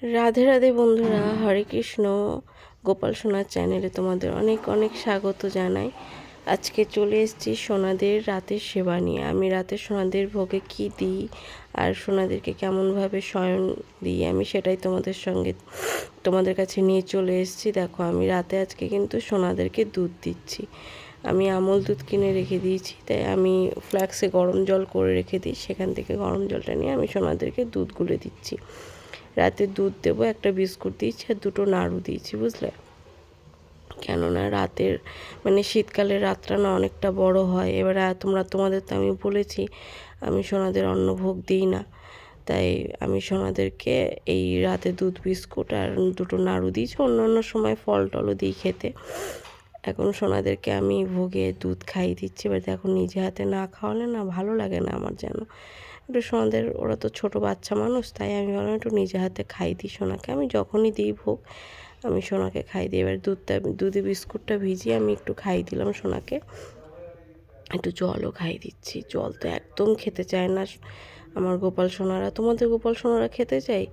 রাধে রাধে বন্ধুরা, হরে কৃষ্ণ। গোপাল সোনার চ্যানেলে তোমাদের অনেক অনেক স্বাগত জানাই। আজকে চলে এসেছি সোনাদের রাতের সেবা নিয়ে। আমি রাতে সোনাদের ভোগে কি দিই আর সোনাদেরকে কেমনভাবে শয়ন দিই, আমি সেটাই তোমাদের কাছে নিয়ে চলে এসেছি। দেখো, আমি রাতে আজকে কিন্তু সোনাদেরকে দুধ দিচ্ছি। আমি আমল দুধ কিনে রেখে দিয়েছি, তাই আমি ফ্ল্যাক্সে গরম জল করে রেখে দিই, সেখান থেকে গরম জলটা নিয়ে আমি সোনাদেরকে দুধ গুলে দিচ্ছি। রাতে দুধ দেবো, একটা বিস্কুট দিয়েছি আর দুটো নাড়ু দিয়েছি, বুঝলে। কেননা রাতের শীতকালের রাতটা না অনেকটা বড় হয়। এবার তোমাদের তো আমি বলেছি আমি সোনাদের অন্নভোগ দিই না, তাই আমি সোনাদেরকে এই রাতে দুধ বিস্কুট আর দুটো নাড়ু দিয়েছি। অন্য সময় ফল টলও দিই খেতে। এখন সোনাদেরকে আমি ভোগে দুধ খাইয়ে দিচ্ছি। এবার দেখো, নিজে হাতে না খাওয়ালে না ভালো লাগে না আমার যেন। একটু সোনাদের, ওরা তো ছোট বাচ্চা মানুষ, তাই আমি ভাবলাম একটু নিজে হাতে খাই দিই সোনাকে। আমি যখনই দিই ভোগ আমি সোনাকে খাই দিই। এবার দুধে বিস্কুটটা ভিজিয়ে আমি একটু খাই দিলাম সোনাকে, একটু জলও খাই দিচ্ছি। জল তো একদম খেতে চায় না আমার গোপাল সোনারা। তোমাদের গোপাল সোনারা খেতে চাই।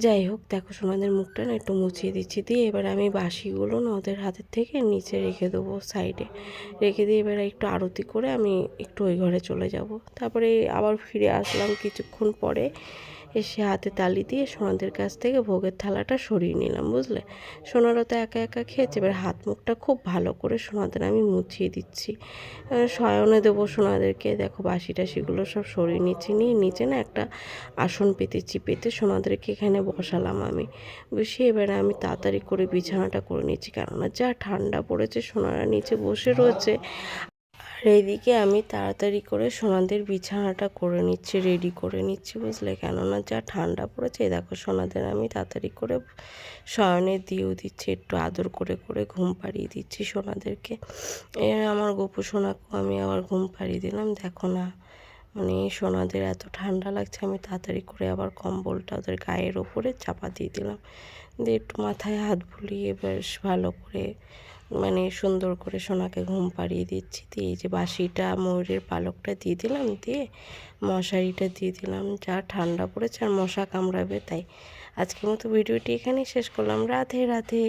যাই হোক, দেখো সোনাদের মুখটা না একটু মুছিয়ে দিচ্ছি, দিয়ে এবার আমি বাসিগুলো না ওদের হাতের থেকে নিচে রেখে দেবো, সাইডে রেখে দিয়ে এবার একটু আরতি করে আমি একটু ওই ঘরে চলে যাব। তারপরে আবার ফিরে আসলাম কিছুক্ষণ পরে, এসে হাতে তালি দিয়ে সোনাদের কাছ থেকে ভোগের থালাটা সরিয়ে নিলাম, বুঝলে। সোনারা তো একা একা খেয়েছে, এবার হাত মুখটা খুব ভালো করে সোনাদের আমি মুছিয়ে দিচ্ছি। শয়নে দেবো সোনাদেরকে। দেখো, বাসি টাসিগুলো সব সরিয়ে নিচ্ছি, নিয়ে নিচে না একটা আসন পেতেছি, পেতে সোনাদেরকে এখানে বসালাম আমি। বসিয়ে এবারে আমি তাড়াতাড়ি করে বিছানাটা করে নিচ্ছি, কেননা যা ঠান্ডা পড়েছে, সোনারা নিচে বসে রয়েছে। আর এইদিকে আমি তাড়াতাড়ি করে সোনাদের বিছানাটা করে নিচ্ছি, রেডি করে নিচ্ছি, বুঝলে। কেননা যা ঠান্ডা পড়েছে। দেখো, সোনাদের আমি তাড়াতাড়ি করে শয়নে দিয়েও দিচ্ছি, একটু আদর করে করে ঘুম পাড়িয়ে দিচ্ছি সোনাদেরকে। আমার গোপু সোনাকেও আমি আবার ঘুম পাড়িয়ে দিলাম। দেখো না, সোনাদের এত ঠান্ডা লাগছে, আমি তাড়াতাড়ি করে আবার কম্বলটা ওদের গায়ের ওপরে চাপা দিয়ে দিলাম, দিয়ে একটু মাথায় হাত বুলিয়ে বেশ ভালো করে সুন্দর করে সোনাকে ঘুম পাড়িয়ে দিচ্ছি। দিয়ে এই যে বাসিটা ময়ূরের পালকটা দিয়ে দিলাম, দিয়ে মশারিটা দিয়ে দিলাম। যা ঠান্ডা পড়েছে আর মশা কামড়াবে, তাই আজকের মতো ভিডিওটি এখানেই শেষ করলাম। রাধে রাধে।